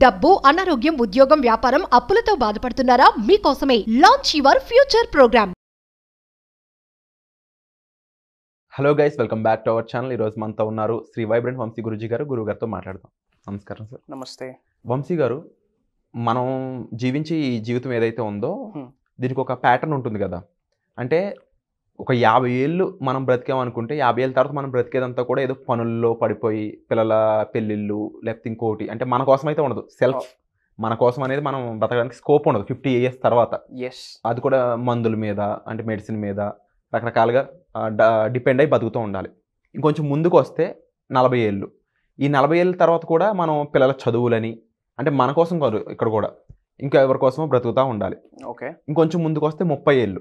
డబ్బు, అనారోగ్యం, ఉద్యోగం, వ్యాపారం, అప్పులతో బాధపడుతున్నారా? మీకోసమే launch your future program. Hello guys, welcome back to our channel. ఈరోజు మనతో ఉన్నారు శ్రీ వైబ్రెంట్ వంశీ గురూజీ గారు. గురుగారితో మాట్లాడదాం. నమస్కారం సార్. నమస్తే వంశీ గారు, మనం జీవించే ఈ జీవితం ఏదైతే ఉందో దీనికి ఒక ప్యాటర్న్ ఉంటుంది కదా. అంటే ఒక 50 ఏళ్ళు మనం బ్రతికామనుకుంటే 50 ఏళ్ళ తర్వాత మనం బ్రతికేదంతా కూడా ఏదో పనుల్లో పడిపోయి పిల్లల పెళ్ళిళ్ళు లేకపోతే ఇంకోటి, అంటే మన కోసం అయితే ఉండదు. సెల్ఫ్ మన కోసం అనేది మనం బ్రతకడానికి స్కోప్ ఉండదు 50 years తర్వాత. అది కూడా మందుల మీద, అంటే మెడిసిన్ మీద రకరకాలుగా డిపెండ్ అయ్యి బతుకుతూ ఉండాలి. ఇంకొంచెం ముందుకు వస్తే 40 ఏళ్ళు. ఈ 40 ఏళ్ళ తర్వాత కూడా మనం పిల్లల చదువులని, అంటే మన కోసం కాదు, ఇక్కడ కూడా ఇంకా ఎవరి కోసమో బ్రతుకుతూ ఉండాలి. ఓకే. ఇంకొంచెం ముందుకు వస్తే 30 ఏళ్ళు.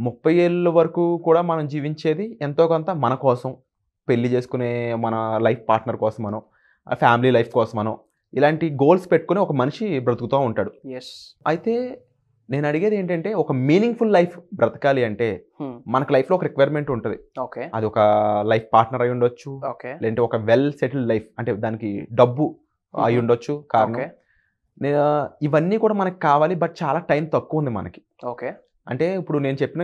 30 ఏళ్ళ వరకు కూడా మనం జీవించేది ఎంతో కొంత మన కోసం, పెళ్లి చేసుకునే మన లైఫ్ పార్ట్నర్ కోసమనో, ఫ్యామిలీ లైఫ్ కోసమనో, ఇలాంటి గోల్స్ పెట్టుకుని ఒక మనిషి బ్రతుకుతూ ఉంటాడు. అయితే నేను అడిగేది ఏంటంటే, ఒక మీనింగ్ఫుల్ లైఫ్ బ్రతకాలి అంటే మనకు లైఫ్లో ఒక రిక్వైర్మెంట్ ఉంటుంది. అది ఒక లైఫ్ పార్ట్నర్ అయి ఉండొచ్చు, లేదంటే ఒక వెల్ సెటిల్డ్ లైఫ్, అంటే దానికి డబ్బు అయి ఉండొచ్చు కారణం. ఇవన్నీ కూడా మనకు కావాలి, బట్ చాలా టైం తక్కువ ఉంది మనకి. ఓకే. అంటే ఇప్పుడు నేను చెప్పిన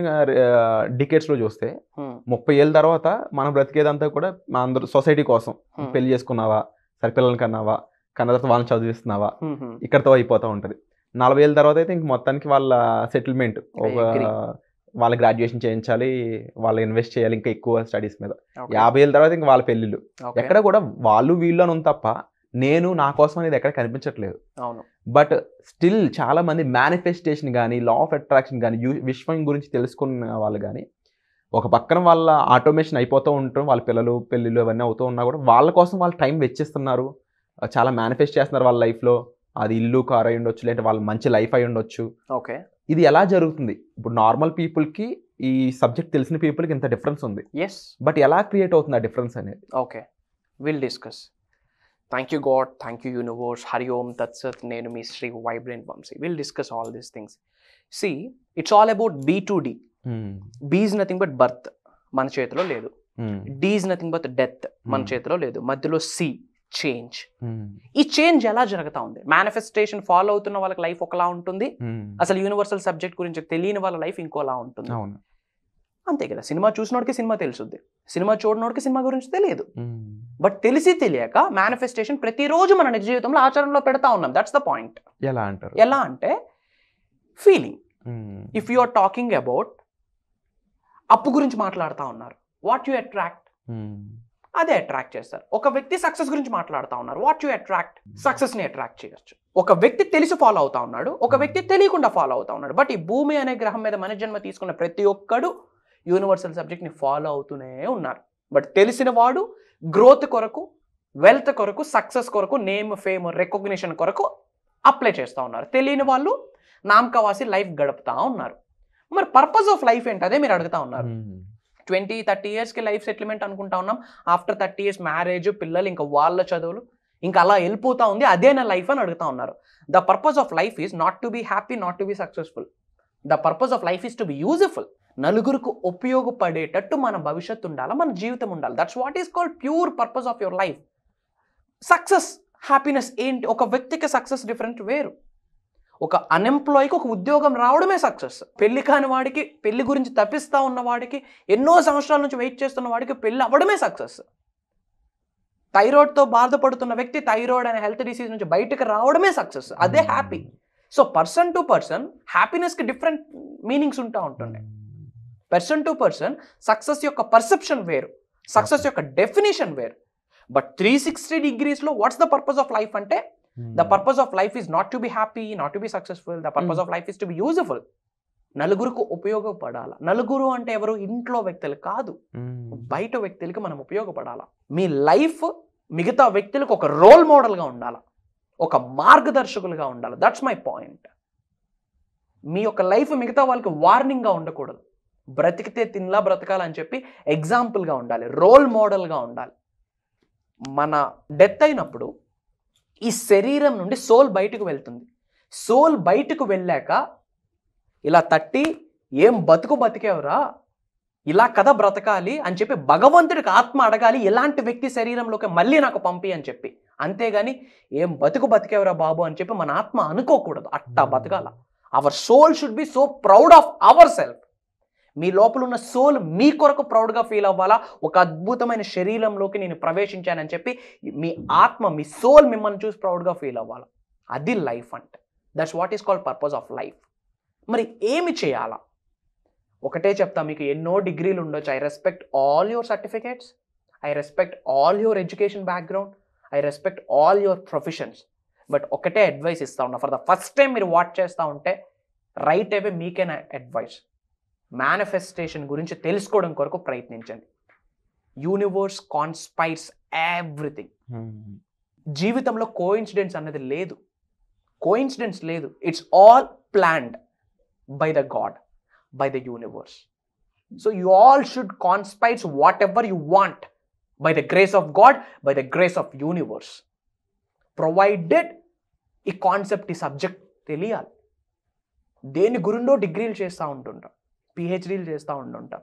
డికేట్స్లో చూస్తే 30 ఏళ్ళ తర్వాత మనం బ్రతికేదంతా కూడా అందరూ సొసైటీ కోసం. పెళ్లి చేసుకున్నావా, సరే పిల్లల్ని కన్నావా, కన్న తర్వాత వాళ్ళని చదివిస్తున్నావా, ఇక్కడతో అయిపోతూ ఉంటుంది. 40 ఏళ్ళ తర్వాత అయితే ఇంక మొత్తానికి వాళ్ళ సెటిల్మెంట్, ఒక వాళ్ళ గ్రాడ్యుయేషన్ చేయించాలి, వాళ్ళు ఇన్వెస్ట్ చేయాలి ఇంకా ఎక్కువ స్టడీస్ మీద. 50 ఏళ్ళ తర్వాత ఇంక వాళ్ళ పెళ్ళిళ్ళు. ఎక్కడ కూడా వాళ్ళు వీళ్ళు అని ఉంది తప్ప నేను నా కోసం అనేది ఎక్కడ కనిపించట్లేదు. అవును. బట్ స్టిల్ చాలా మంది మేనిఫెస్టేషన్ కానీ, లా ఆఫ్ అట్రాక్షన్ కానీ, విశ్వం గురించి తెలుసుకున్న వాళ్ళు కానీ, ఒక పక్కన వాళ్ళ ఆటోమేషన్ అయిపోతూ ఉంటాం, వాళ్ళ పిల్లలు పెళ్ళిళ్ళు అవన్నీ అవుతూ ఉన్నా కూడా వాళ్ళ కోసం వాళ్ళు టైం వెచ్చిస్తున్నారు, చాలా మేనిఫెస్ట్ చేస్తున్నారు వాళ్ళ లైఫ్లో. అది ఇల్లు, కార్ అయి ఉండొచ్చు, లేదంటే వాళ్ళ మంచి లైఫ్ అయి ఉండొచ్చు. ఓకే. ఇది ఎలా జరుగుతుంది? ఇప్పుడు నార్మల్ పీపుల్కి, ఈ సబ్జెక్ట్ తెలిసిన పీపుల్కి ఇంత డిఫరెన్స్ ఉంది. బట్ ఎలా క్రియేట్ అవుతుంది ఆ డిఫరెన్స్ అనేది? Okay, will discuss. Thank you God, thank you universe, హరి ఓం తత్సత్. నేను మీ Shri vibrant Vamsi. Will discuss all these things. See, it's all about B to D. B is nothing but birth, మన చేతిలో లేదు. D is nothing but death, మన చేతిలో లేదు. మధ్యలో C, చేంజ్. ఈ చేంజ్ ఎలా జరుగుతా ఉంది? మేనిఫెస్టేషన్ ఫాలో అవుతున్న వాళ్ళకి లైఫ్ ఒకలా ఉంటుంది, అసలు యూనివర్సల్ సబ్జెక్ట్ గురించి తెలియని వాళ్ళ లైఫ్ ఇంకోలా ఉంటుంది. అంతే కదా. సినిమా చూసినోడికి సినిమా తెలుసుద్ది, సినిమా చూడనోడికి సినిమా గురించి తెలియదు. బట్ తెలిసి తెలియక మేనిఫెస్టేషన్ ప్రతిరోజు మన నిజ జీవితంలో ఆచరణలో పెడతా ఉన్నాం. That's the point. ఎలా అంటారు? ఎలా అంటే, feeling. If you are talking about అప్పు గురించి మాట్లాడుతూ ఉన్నారు, వాట్ యు అట్రాక్ట్, అదే అట్రాక్ట్ చేస్తారు. ఒక వ్యక్తి సక్సెస్ గురించి మాట్లాడుతూ ఉన్నారు, వాట్ యు అట్రాక్ట్, సక్సెస్ ని అట్రాక్ట్ చేయొచ్చు. ఒక వ్యక్తి తెలిసి ఫాలో అవుతా ఉన్నాడు, ఒక వ్యక్తి తెలియకుండా ఫాలో అవుతా ఉన్నాడు. బట్ ఈ భూమి అనే గ్రహం మీద మన జన్మ తీసుకున్న ప్రతి ఒక్కడు యూనివర్సల్ సబ్జెక్ట్ ని ఫాలో అవుతూనే ఉన్నారు. బట్ తెలిసిన వాడు గ్రోత్ కొరకు, వెల్త్ కొరకు, సక్సెస్ కొరకు, నేమ్, ఫేమ్, రికగ్నిషన్ కొరకు అప్లై చేస్తూ ఉన్నారు. తెలియని వాళ్ళు నామకవాసి లైఫ్ గడుపుతా ఉన్నారు. మరి పర్పస్ ఆఫ్ లైఫ్ ఏంటి? అదే మీరు అడుగుతా ఉన్నారు. 20-30 yearsకి లైఫ్ సెటిల్మెంట్ అనుకుంటా ఉన్నాం. ఆఫ్టర్ 30 years మ్యారేజ్, పిల్లలు, ఇంకా వాళ్ళ చదువులు, ఇంకా అలా వెళ్ళిపోతా ఉంది. అదే నా లైఫ్ అని అడుగుతా ఉన్నారు. The purpose of life is not to be happy, not to be successful. The purpose of life is to be useful. నలుగురికి ఉపయోగపడేటట్టు మన భవిష్యత్తు ఉండాలి, మన జీవితం ఉండాలి. That's what is called pure purpose of your life. Success, happiness ఏంటి? ఒక వ్యక్తికి సక్సెస్ డిఫరెంట్ వేరు. ఒక అన్ఎంప్లాయ్కి ఒక ఉద్యోగం రావడమే సక్సెస్. పెళ్లి కాని వాడికి, పెళ్లి గురించి తప్పిస్తూ ఉన్న వాడికి, ఎన్నో సంవత్సరాల నుంచి వెయిట్ చేస్తున్న వాడికి పెళ్లి అవ్వడమే సక్సెస్. థైరాయిడ్తో బాధపడుతున్న వ్యక్తి థైరాయిడ్ అనే హెల్త్ డిసీజ్ నుంచి బయటకు రావడమే సక్సెస్. అదే happy. So person to person హ్యాపీనెస్కి డిఫరెంట్ మీనింగ్స్ ఉంటా ఉంటుండే. పర్సన్ టు పర్సన్ సక్సెస్ యొక్క పర్సెప్షన్ వేరు, సక్సెస్ యొక్క డెఫినేషన్ వేరు. బట్ 360 degreesలో what's the purpose of life అంటే, the purpose of life is not to be happy, not to be successful. The purpose of life is to be useful. నలుగురికి ఉపయోగపడాలి. నలుగురు అంటే ఎవరు? ఇంట్లో వ్యక్తులు కాదు, బయట వ్యక్తులకి మనం ఉపయోగపడాలి. మీ లైఫ్ మిగతా వ్యక్తులకు ఒక రోల్ మోడల్గా ఉండాలి, ఒక మార్గదర్శకులుగా ఉండాలి. That's my point. మీ యొక్క లైఫ్ మిగతా వాళ్ళకి వార్నింగ్గా ఉండకూడదు. బ్రతికితే తినలా బ్రతకాలని చెప్పి ఎగ్జాంపుల్గా ఉండాలి, రోల్ మోడల్గా ఉండాలి. మన డెత్ అయినప్పుడు ఈ శరీరం నుండి సోల్ బయటకు వెళ్తుంది. సోల్ బయటకు వెళ్ళాక ఇలా తట్టి, ఏం బతికేవరా, ఇలా కదా బ్రతకాలి అని చెప్పి భగవంతుడికి ఆత్మ అడగాలి, ఎలాంటి వ్యక్తి శరీరంలోకి మళ్ళీ నాకు పంపి అని చెప్పి. అంతేగాని ఏం బతికేవరా బాబు అని చెప్పి మన ఆత్మ అనుకోకూడదు. అట్టా బతకాల. Our soul should be so proud of our self. మీ లోపల ఉన్న సోల్ మీ కొరకు ప్రౌడ్గా ఫీల్ అవ్వాలా. ఒక అద్భుతమైన శరీరంలోకి నేను ప్రవేశించానని చెప్పి మీ ఆత్మ, మీ సోల్ మిమ్మల్ని చూసి ప్రౌడ్గా ఫీల్ అవ్వాలా. అది లైఫ్ అంటే. That's what is called purpose of life. మరి ఏమి చేయాలా? ఒకటే చెప్తా, మీకు ఎన్నో డిగ్రీలు ఉండొచ్చు. I respect all your certificates, I respect all your education background, I respect all your professions. But ఒకటే అడ్వైస్ ఇస్తా ఉన్నా, ఫర్ ద ఫస్ట్ టైం మీరు వాచ్ చేస్తూ ఉంటే రైట్ అవే మీకే నా అడ్వైస్, మేనిఫెస్టేషన్ గురించి తెలుసుకోవడం కొరకు ప్రయత్నించండి. Universe conspires everything. జీవితంలో కోఇన్సిడెన్స్ అన్నది లేదు, కోఇన్సిడెన్స్ లేదు. It's all planned by the God, by the universe. So you all should conspires whatever you want by the grace of God, by the grace of universe, provided ఈ concept, ఈ subject తెలియాలి. దేని గురిండో డిగ్రీలు చేస్తూ ఉంటుంటాం, పిహెచ్డీలు చేస్తూ ఉంటుంటాం.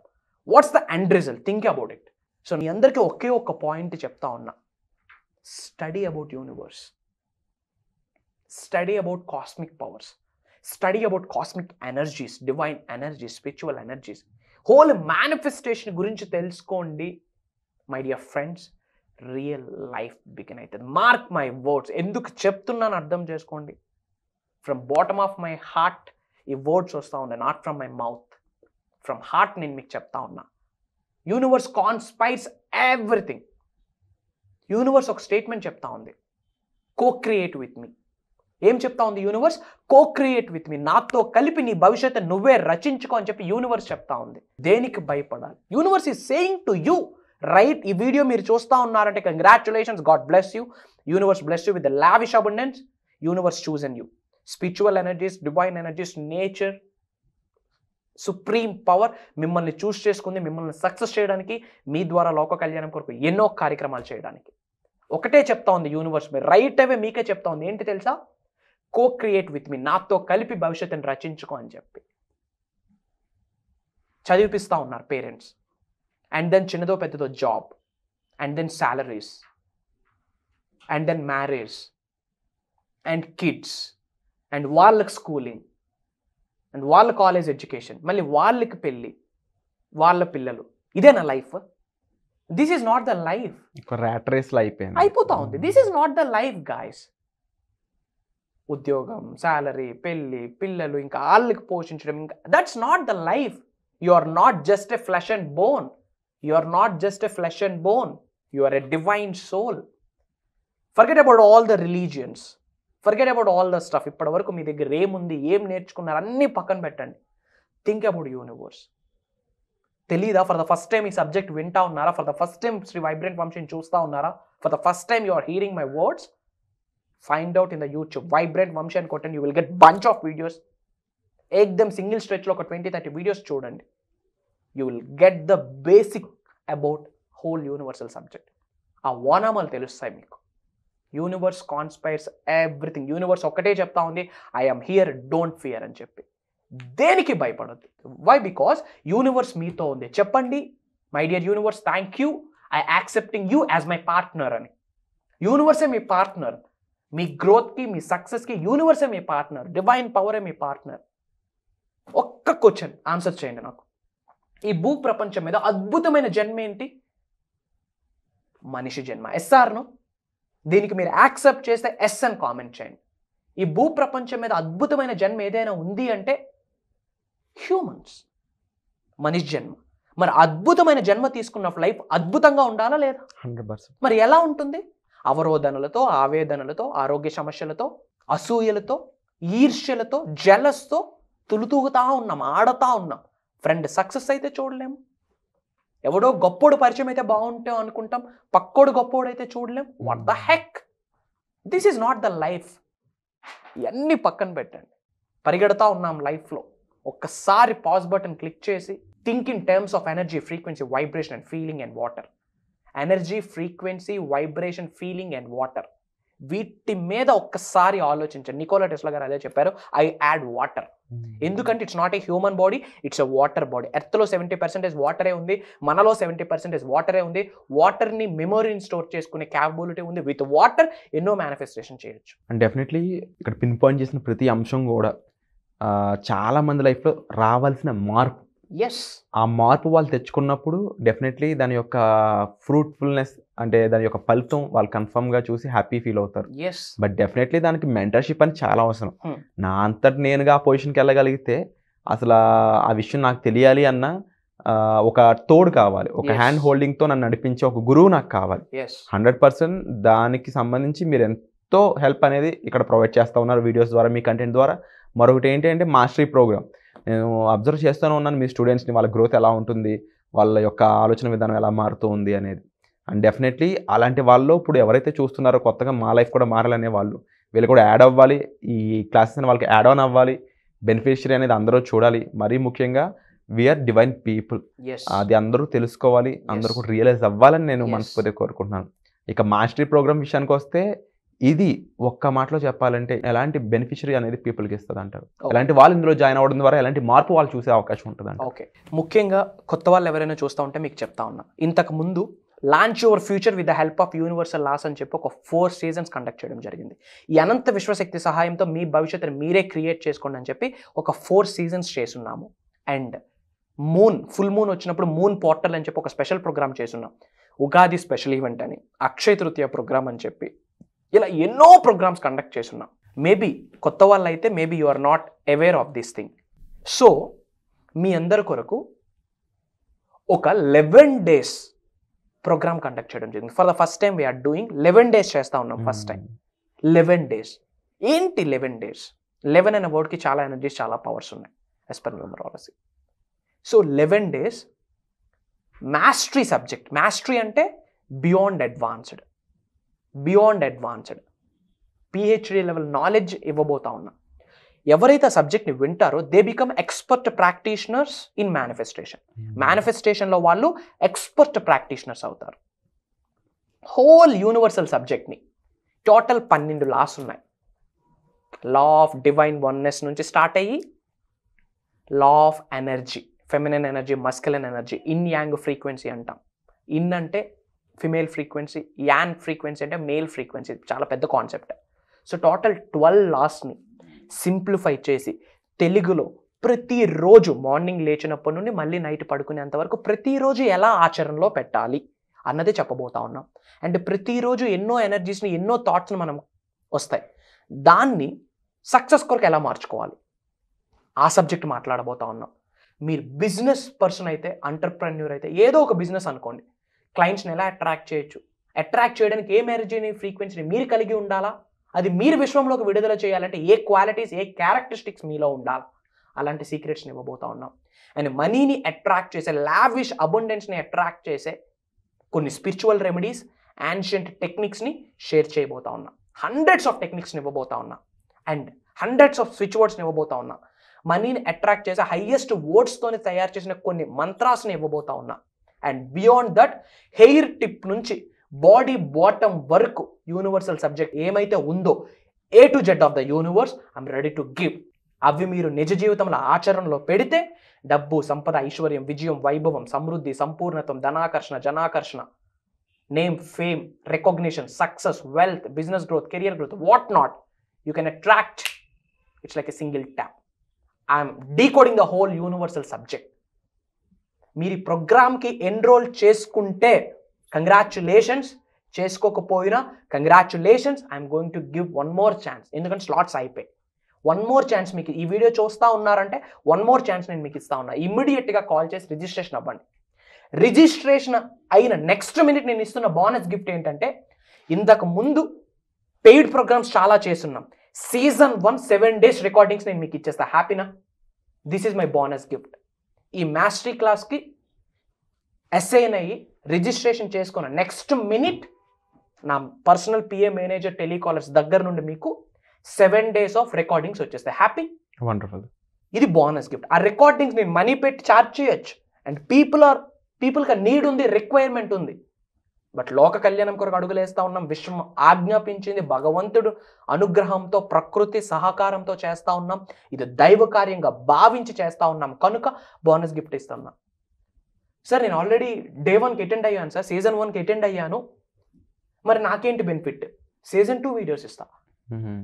What's the end result? Think about it. So మీ అందరికీ ఒకే ఒక్క పాయింట్ చెప్తా ఉన్నా, study about universe, study about cosmic powers, study about cosmic energies, divine energies, spiritual energies, whole manifestation గురించి తెలుసుకోండి. My dear friends, real life begin అవుతుంది. Mark my words. ఎందుకు చెప్తున్నాను అర్థం చేసుకోండి. From bottom of my heart ఈ words వస్తూ ఉన్నాయి, not from my mouth. From heart నేను మీకు చెప్తా ఉన్నా. Universe conspires everything. యూనివర్స్ ఒక స్టేట్మెంట్ చెప్తా ఉంది, కో క్రియేట్ విత్ మీ. ఏం చెప్తా ఉంది యూనివర్స్? కో క్రియేట్ విత్ మీ, నాతో కలిపి నీ భవిష్యత్తు నువ్వే రచించుకో అని చెప్పి యూనివర్స్ చెప్తా ఉంది. దేనికి భయపడాలి? Universe is saying to you, right? ఈ వీడియో మీరు చూస్తూ ఉన్నారంటే congratulations, God bless you. Universe bless you with the lavish abundance. Universe chosen you. Spiritual energies, divine energies, nature, supreme power మిమ్మల్ని చూస్ చేసుకుంది, మిమ్మల్ని సక్సెస్ చేయడానికి, మీ ద్వారా లోక కళ్యాణం కొరకు ఎన్నో కార్యక్రమాలు చేయడానికి. ఒకటే చెప్తా ఉంది యూనివర్స్, మీరు రైట్ అవే మీకే చెప్తా ఉంది. ఏంటి తెలుసా? కో క్రియేట్ విత్ మీ, నాతో కలిపి భవిష్యత్తుని రచించుకో అని చెప్పి చదివిపిస్తూ ఉన్నారు పేరెంట్స్. అండ్ దెన్ చిన్నదో పెద్దదో job, and then salaries, and then marriage, and kids, and వాళ్ళకి స్కూలింగ్, అండ్ వాళ్ళ కాలేజ్ ఎడ్యుకేషన్, మళ్ళీ వాళ్ళకి పెళ్ళి, వాళ్ళ పిల్లలు. ఇదేనా life? This is not the life. Rat రేస్లో అయిపోతా ఉంది. This is not the life guys. ఉద్యోగం, శాలరీ, పెళ్ళి, పిల్లలు, ఇంకా వాళ్ళకి పోషించడం, ఇంకా that's not the life. You are not just a flesh and bone. You are not just a flesh and bone. You are a divine soul. Forget about all the religions, forget about all the stuff. ఇప్పటి వరకు మీ దగ్గర ఏముంది, ఏం నేర్చుకున్నారు, అన్నీ పక్కన పెట్టండి. Think about universe. తెలీదా? ఫర్ ద ఫస్ట్ టైం ఈ సబ్జెక్ట్ వింటా ఉన్నారా? For the first time Shri vibrant వంశీని చూస్తూ ఉన్నారా? For the first time you are hearing my words, find out in the YouTube vibrant Vamsi అని కొట్టండి. You will get bunch of videos. ఏకదమ్ single స్ట్రెచ్లో ఒక 20-30 వీడియోస్ చూడండి. You will get the basic about whole universal subject. ఆ ఓనామాలు తెలుస్తాయి మీకు. Universe conspires everything. యూనివర్స్ ఒక్కటే చెప్తా ఉంది, I am here, don't fear అని చెప్పి. దేనికి భయపడద్దు. వై? బికాస్ యూనివర్స్ మీతో ఉంది. చెప్పండి, my dear universe, thank you, I accepting you as my partner అని. యూనివర్సే మీ పార్ట్నర్. మీ గ్రోత్కి, మీ సక్సెస్కి యూనివర్సే మీ పార్ట్నర్. డివైన్ పవరే మీ పార్ట్నర్. ఒక్క క్వశ్చన్ ఆన్సర్ చేయండి నాకు. ఈ భూ ప్రపంచం మీద అద్భుతమైన జన్మ ఏంటి? మనిషి జన్మ. ఎస్ఆర్ను దీనికి మీరు యాక్సెప్ట్ చేస్తే ఎస్ అని కామెంట్ చేయండి. ఈ భూ ప్రపంచం మీద అద్భుతమైన జన్మ ఏదైనా ఉంది అంటే హ్యూమన్స్, మనిషి జన్మ. మరి అద్భుతమైన జన్మ తీసుకున్న లైఫ్ అద్భుతంగా ఉండాలా లేదా? 100%. మరి ఎలా ఉంటుంది? అవరోధనలతో, ఆవేదనలతో, ఆరోగ్య సమస్యలతో, అసూయలతో, ఈర్ష్యలతో, జలస్తో తులుతూగుతా ఉన్నాం, ఆడతా ఉన్నాం. ఫ్రెండ్ సక్సెస్ అయితే చూడలేము. ఎవడో గొప్పోడు పరిచయం అయితే బాగుంటాం అనుకుంటాం, పక్కోడు గొప్పోడు అయితే చూడలేం. What the heck? This is not the life. ఇవన్నీ పక్కన పెట్టండి. పరిగెడతా ఉన్నాం లైఫ్లో. ఒక్కసారి పాజ్ బటన్ క్లిక్ చేసి think in terms of energy, frequency, vibration and feeling and water. Energy, frequency, vibration, feeling and water. వీటి మీద ఒక్కసారి ఆలోచించండి. నికోలా టెస్లా గారు అదే చెప్పారు, ఐ యాడ్ వాటర్. ఎందుకంటే it's not a human body, it's a water body. ఎర్త్లో 70% వాటరే ఉంది, మనలో 70% వాటరే ఉంది. వాటర్ని మెమొరీని స్టోర్ చేసుకునే క్యాపబిలిటీ ఉంది. విత్ వాటర్ ఎన్నో మేనిఫెస్టేషన్ చేయొచ్చు. అండ్ డెఫినెట్లీ ఇక్కడ పిన్ పాయింట్ చేసిన ప్రతి అంశం కూడా చాలా మంది లైఫ్లో రావాల్సిన మార్పు. ఎస్, ఆ మార్పు వాళ్ళు తెచ్చుకున్నప్పుడు డెఫినెట్లీ దాని యొక్క ఫ్రూట్ఫుల్నెస్ అంటే దాని యొక్క ఫలితం వాళ్ళు కన్ఫర్మ్గా చూసి హ్యాపీ ఫీల్ అవుతారు. ఎస్, బట్ డెఫినెట్లీ దానికి మెంటర్షిప్ అని చాలా అవసరం. నా అంతటి నేనుగా ఆ పొజిషన్కి వెళ్ళగలిగితే అసలు ఆ విషయం నాకు తెలియాలి అన్న ఒక తోడు కావాలి, ఒక హ్యాండ్ హోల్డింగ్తో నన్ను నడిపించే ఒక గురువు నాకు కావాలి. 100% దానికి సంబంధించి మీరు ఎంతో హెల్ప్ అనేది ఇక్కడ ప్రొవైడ్ చేస్తూ ఉన్నారు వీడియోస్ ద్వారా, మీ కంటెంట్ ద్వారా. మరొకటి ఏంటి అంటే మాస్టరీ ప్రోగ్రామ్. నేను అబ్జర్వ్ చేస్తూనే ఉన్నాను మీ స్టూడెంట్స్ని, వాళ్ళ గ్రోత్ ఎలా ఉంటుంది, వాళ్ళ యొక్క ఆలోచన విధానం ఎలా మారుతూ ఉంది అనేది. అండ్ డెఫినెట్లీ అలాంటి వాళ్ళు ఇప్పుడు ఎవరైతే చూస్తున్నారో కొత్తగా మా లైఫ్ కూడా మారాలనే వాళ్ళు, వీళ్ళు కూడా యాడ్ అవ్వాలి, ఈ క్లాసెస్ వాళ్ళకి యాడ్ ఆన్ అవ్వాలి, బెనిఫిషియరీ అనేది అందరూ చూడాలి. మరీ ముఖ్యంగా వీఆర్ డివైన్ పీపుల్, అది అందరూ తెలుసుకోవాలి, అందరూ కూడా రియలైజ్ అవ్వాలని నేను మనస్ఫూర్తిగా కోరుకుంటున్నాను. ఇక మాస్టరీ ప్రోగ్రామ్ విషయానికి వస్తే ఇది ఒక్క మాటలో చెప్పాలంటే ఎలాంటి బెనిఫిషరీ అనేది పీపుల్కి ఇస్తుంది అంటారు. ఎలాంటి వాళ్ళు ఇందులో జాయిన్ అవ్వడం ద్వారా ఎలాంటి మార్పు వాళ్ళు చూసే అవకాశం ఉంటుంది అంట. ఓకే, ముఖ్యంగా కొత్త వాళ్ళు ఎవరైనా చూస్తూ ఉంటే మీకు చెప్తా ఉన్నా, ఇంతకు ముందు launch your future with the help of universal laws అని చెప్పి ఒక 4 seasons కండక్ట్ చేయడం జరిగింది. ఈ అనంత విశ్వశక్తి సహాయంతో మీ భవిష్యత్తుని మీరే క్రియేట్ చేసుకోండి అని చెప్పి ఒక 4 seasons చేస్తున్నాము. అండ్ ఫుల్ మూన్ వచ్చినప్పుడు మూన్ పోర్టల్ అని చెప్పి ఒక స్పెషల్ ప్రోగ్రామ్ చేస్తున్నాం. ఉగాది స్పెషల్ ఈవెంట్ అని, అక్షయ తృతీయ ప్రోగ్రామ్ అని చెప్పి ఇలా ఎన్నో ప్రోగ్రామ్స్ కండక్ట్ చేస్తున్నాం. మేబీ కొత్త వాళ్ళు అయితే maybe you are not aware of this thing. So మీ అందరి కొరకు ఒక 11 days ప్రోగ్రామ్ కండక్ట్ చేయడం జరిగింది. For the first time we are doing 11 days చేస్తూ ఉన్నాం. First time 11 days. ఏంటి 11 days? 11 అనే వర్డ్కి చాలా ఎనర్జీస్, చాలా పవర్స్ ఉన్నాయి as per numerology. So 11 days mastery subject. Mastery అంటే beyond advanced, PhD level knowledge ఇవ్వబోతా ఉన్నా. ఎవరైతే ఆ సబ్జెక్ట్ని వింటారో they become expert practitioners in manifestation. మేనిఫెస్టేషన్లో వాళ్ళు ఎక్స్పర్ట్ ప్రాక్టీషనర్స్ అవుతారు. హోల్ యూనివర్సల్ సబ్జెక్ట్ని టోటల్ 12 లాస్ ఉన్నాయి. లా ఆఫ్ డివైన్ వన్నెస్ నుంచి స్టార్ట్ అయ్యి law of energy, feminine energy, masculine energy, yin yang frequency అంటాం. ఇన్ అంటే ఫిమేల్ ఫ్రీక్వెన్సీ, యాన్ ఫ్రీక్వెన్సీ అంటే మేల్ ఫ్రీక్వెన్సీ. చాలా పెద్ద కాన్సెప్ట్. సో టోటల్ 12 లాస్ని సింప్లిఫై చేసి తెలుగులో ప్రతిరోజు మార్నింగ్ లేచినప్పటి నుండి మళ్ళీ నైట్ పడుకునేంత వరకు ప్రతిరోజు ఎలా ఆచరణలో పెట్టాలి అన్నదే చెప్పబోతా ఉన్నాం. అండ్ ప్రతిరోజు ఎన్నో ఎనర్జీస్ని, ఎన్నో థాట్స్ని మనం వస్తాయి, దాన్ని సక్సెస్ కొరకు ఎలా మార్చుకోవాలి ఆ సబ్జెక్ట్ మాట్లాడబోతా ఉన్నాం. మీరు బిజినెస్ పర్సన్ అయితే, ఎంటర్ప్రెన్యూర్ అయితే, ఏదో ఒక బిజినెస్ అనుకోండి, క్లయింట్స్ని ఎలా అట్రాక్ట్ చేయొచ్చు, అట్రాక్ట్ చేయడానికి ఏ ఎనర్జీని, ఫ్రీక్వెన్సీని మీరు కలిగి ఉండాలా, అది మీరు విశ్వంలోకి విడుదల చేయాలంటే ఏ క్వాలిటీస్, ఏ క్యారెక్టరిస్టిక్స్ మీలో ఉండాలి, అలాంటి సీక్రెట్స్ని ఇవ్వబోతా ఉన్నాం. అండ్ మనీని అట్రాక్ట్ చేసే, లావిష్ అబండెన్స్ని అట్రాక్ట్ చేసే కొన్ని స్పిరిచువల్ రెమెడీస్, యాన్షియంట్ టెక్నిక్స్ని షేర్ చేయబోతా ఉన్నా. హండ్రెడ్స్ ఆఫ్ టెక్నిక్స్ని ఇవ్వబోతా ఉన్నా. అండ్ హండ్రెడ్స్ ఆఫ్ స్విచ్ వర్డ్స్ని ఇవ్వబోతా ఉన్నా. మనీని అట్రాక్ట్ చేసే హైయెస్ట్ వర్డ్స్తోని తయారు చేసిన కొన్ని మంత్రాస్ని ఇవ్వబోతా ఉన్నా. And beyond that hair tip నుంచి బాడీ బాటమ్ వరకు యూనివర్సల్ సబ్జెక్ట్ ఏమైతే ఉందో A to Z of the universe I'm ready to give. అవి మీరు నిజ జీవితంలో ఆచరణలో పెడితే డబ్బు, సంపద, ఐశ్వర్యం, విజయం, వైభవం, సమృద్ధి, సంపూర్ణత్వం, ధనాకర్షణ, జనాకర్షణ, name, fame, recognition, success, wealth, business growth, career growth, what not you can attract. It's like a single tap. I'm decoding the whole universal subject. మీరు ఈ ప్రోగ్రామ్కి ఎన్రోల్ చేసుకుంటే కంగ్రాచ్యులేషన్స్, చేసుకోకపోయినా congratulations. I'm going to give 1 more chance. ఎందుకంటే slots అయిపోయి 1 more chance మీకు ఈ video చూస్తూ ఉన్నారంటే 1 more ఛాన్స్ నేను మీకు ఇస్తా ఉన్నా. ఇమ్మీడియట్గా కాల్ చేసి రిజిస్ట్రేషన్ అవ్వండి. రిజిస్ట్రేషన్ అయిన నెక్స్ట్ మినిట్ నేను ఇస్తున్న బోనస్ గిఫ్ట్ ఏంటంటే, ఇంతకు ముందు పెయిడ్ ప్రోగ్రామ్స్ చాలా చేస్తున్నాం. Season 1 7 days రికార్డింగ్స్ నేను మీకు ఇచ్చేస్తా. హ్యాపీనా? This is my bonus gift. ఈ మాస్టరీ క్లాస్కి అసైన్ అయ్యి రిజిస్ట్రేషన్ చేసుకున్న నెక్స్ట్ మినిట్ నా పర్సనల్ PA మేనేజర్, టెలికాలర్స్ దగ్గర నుండి మీకు 7 days ఆఫ్ రికార్డింగ్స్ వచ్చేస్తాయి. హ్యాపీ? వండర్ఫుల్. ఇది బోనస్ గిఫ్ట్. ఆ రికార్డింగ్స్ నేను మనీ పెట్టి ఛార్జ్ చేయొచ్చు. అండ్ పీపుల్కి నీడ్ ఉంది, రిక్వైర్మెంట్ ఉంది. బట్ లోక కళ్యాణం కొరకు అడుగులేస్తా ఉన్నాం. విశ్వం ఆజ్ఞాపించింది భగవంతుడు అనుగ్రహంతో ప్రకృతి సహకారంతో చేస్తా ఉన్నాం. ఇది దైవ కార్యంగా భావించి చేస్తా ఉన్నాం కనుక బోనస్ గిఫ్ట్ ఇస్తున్నాం. సార్ నేను ఆల్రెడీ డే 1కి అటెండ్ అయ్యాను సార్, సీజన్ 1కి అటెండ్ అయ్యాను, మరి నాకేంటి బెనిఫిట్? సీజన్ 2 వీడియోస్ ఇస్తా.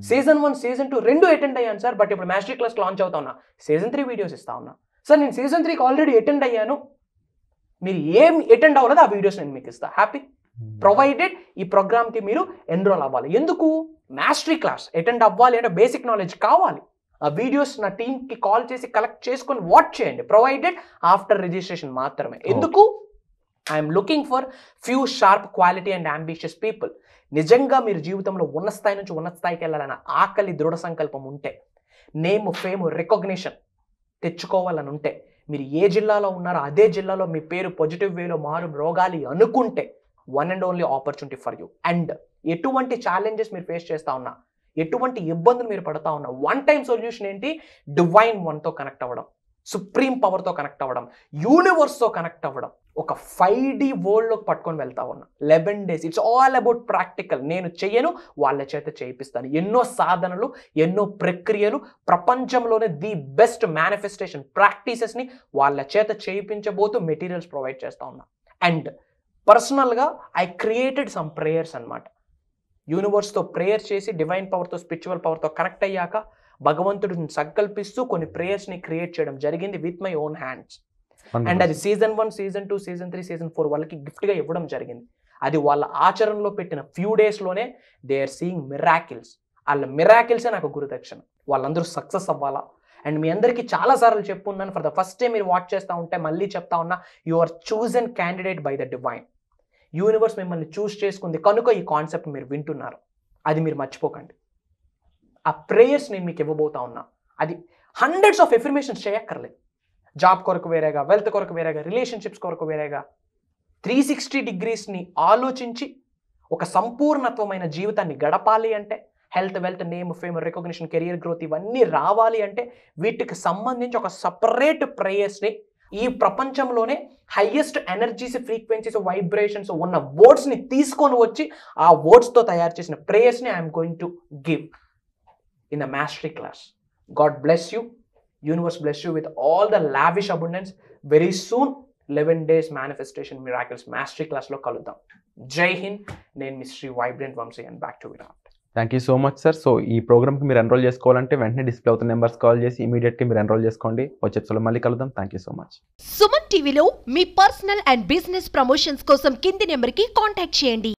సీజన్ 1 సీజన్ 2 రెండు అటెండ్ అయ్యాను సార్, బట్ ఇప్పుడు మాస్టర్ క్లాస్ లాంచ్ అవుతా ఉన్నా, సీజన్ 3 వీడియోస్ ఇస్తా ఉన్నా. సార్ నేను సీజన్ 3కి ఆల్రెడీ అటెండ్ అయ్యాను, మీరు ఏం అటెండ్ అవ్వలేదు ఆ వీడియోస్ నేను మీకు ఇస్తా. హ్యాపీ ప్రొవైడెడ్ ఈ ప్రోగ్రామ్కి మీరు ఎన్రోల్ అవ్వాలి. ఎందుకు? మాస్టరీ క్లాస్ అటెండ్ అవ్వాలి అంటే బేసిక్ నాలెడ్జ్ కావాలి. ఆ వీడియోస్ నా టీంకి కాల్ చేసి కలెక్ట్ చేసుకొని వాచ్ చేయండి, ప్రొవైడెడ్ ఆఫ్టర్ రిజిస్ట్రేషన్ మాత్రమే. ఎందుకు? I'm looking for few sharp quality and ambitious people. నిజంగా మీరు జీవితంలో ఉన్న స్థాయి నుంచి ఉన్నత స్థాయికి వెళ్ళాలన్న ఆకలి, దృఢ సంకల్పం ఉంటే, నేమ్, ఫేమ్, రికగ్నిషన్ తెచ్చుకోవాలని ఉంటే, మీరు ఏ జిల్లాలో ఉన్నారో అదే జిల్లాలో మీ పేరు పాజిటివ్ వేలో మారు రోగాలి అనుకుంటే, one and only opportunity for you. And ఎటువంటి ఛాలెంజెస్ మీరు ఫేస్ చేస్తా ఉన్నా, ఎటువంటి ఇబ్బందులు మీరు పడతా ఉన్నా, వన్ టైం సొల్యూషన్ ఏంటి? డివైన్ వన్తో కనెక్ట్ అవ్వడం, సుప్రీం పవర్తో కనెక్ట్ అవ్వడం, యూనివర్స్తో కనెక్ట్ అవ్వడం, ఒక 5D వరల్డ్లోకి పట్టుకొని వెళ్తా ఉన్నా. 11 days it's all about practical. నేను చెయ్యను, వాళ్ళ చేత చేయిస్తాను. ఎన్నో సాధనలు, ఎన్నో ప్రక్రియలు, ప్రపంచంలోనే ది బెస్ట్ మేనిఫెస్టేషన్ ప్రాక్టీసెస్ని వాళ్ళ చేత చేయించబోతూ మెటీరియల్స్ ప్రొవైడ్ చేస్తా ఉన్నా. అండ్ పర్సనల్గా ఐ క్రియేటెడ్ సమ్ ప్రేయర్స్ అనమాట. యూనివర్స్తో ప్రేయర్ చేసి డివైన్ పవర్తో, స్పిరిచువల్ పవర్తో కనెక్ట్ అయ్యాక భగవంతుడిని సంకల్పిస్తూ కొన్ని ప్రేయర్స్ని క్రియేట్ చేయడం జరిగింది with my own hands. And అది సీజన్ 1, సీజన్ 2, సీజన్ 3, సీజన్ 4 వాళ్ళకి గిఫ్ట్గా ఇవ్వడం జరిగింది. అది వాళ్ళ ఆచరణలో పెట్టిన ఫ్యూ డేస్లోనే దే ఆర్ సీయింగ్ మిరాకిల్స్. వాళ్ళ మిరాకిల్సే నాకు గురుదక్షిణ. వాళ్ళందరూ సక్సెస్ అవ్వాలా. అండ్ మీ అందరికీ చాలాసార్లు చెప్పున్నాను, ఫర్ ద ఫస్ట్ టైం మీరు వాచ్ చేస్తూ ఉంటే మళ్ళీ చెప్తా ఉన్నా, you are chosen candidate by the divine. Universe మిమ్మల్ని చూస్ చేసుకుంది కనుక ఈ కాన్సెప్ట్ మీరు వింటున్నారు. అది మీరు మర్చిపోకండి. ఆ ప్రేయర్స్ నేను మీకు ఇవ్వబోతా ఉన్నా. అది హండ్రెడ్స్ ఆఫ్ ఎఫర్మేషన్స్ చేయక్కర్లేదు. జాబ్ కొరకు వేరేగా, వెల్త్ కొరకు వేరేగా, రిలేషన్షిప్స్ కొరకు వేరేగా, 360 degreesని ఆలోచించి ఒక సంపూర్ణత్వమైన జీవితాన్ని గడపాలి అంటే, health, wealth, name, fame, recognition, career growth ఇవన్నీ రావాలి అంటే వీటికి సంబంధించి ఒక సపరేట్ ప్రేయర్స్ని, ఈ ప్రపంచంలోనే హైయెస్ట్ ఎనర్జీస్, ఫ్రీక్వెన్సీస్, వైబ్రేషన్స్ ఉన్న వర్డ్స్ని తీసుకొని వచ్చి ఆ వర్డ్స్తో తయారు చేసిన ప్రేయర్స్ని I'm going to give in the mastery class. God bless you. Universe bless you with all the lavish abundance. Very soon 11 days manifestation miracles mastery class lo kaludam. Jai Hind. Nenu Mystery Vibrant Vamsi and back to Virat. Thank you so much sir. So ఈ ప్రోగ్రామ్కి మీరు enrol చేసుకోవాలంటే వెంటనే display అవుతున్న numbers call చేసి ఇమీడియట్గా మీరు enrol చేసుకోండి. వచ్చే ఎపిసోడ్లో మళ్ళీ కలుద్దాం. Thank you so much. Suman టీవీలో మీ పర్సనల్ అండ్ బిజినెస్ ప్రమోషన్స్ కోసం కింది నెంబర్కి కాంటాక్ట్ చేయండి.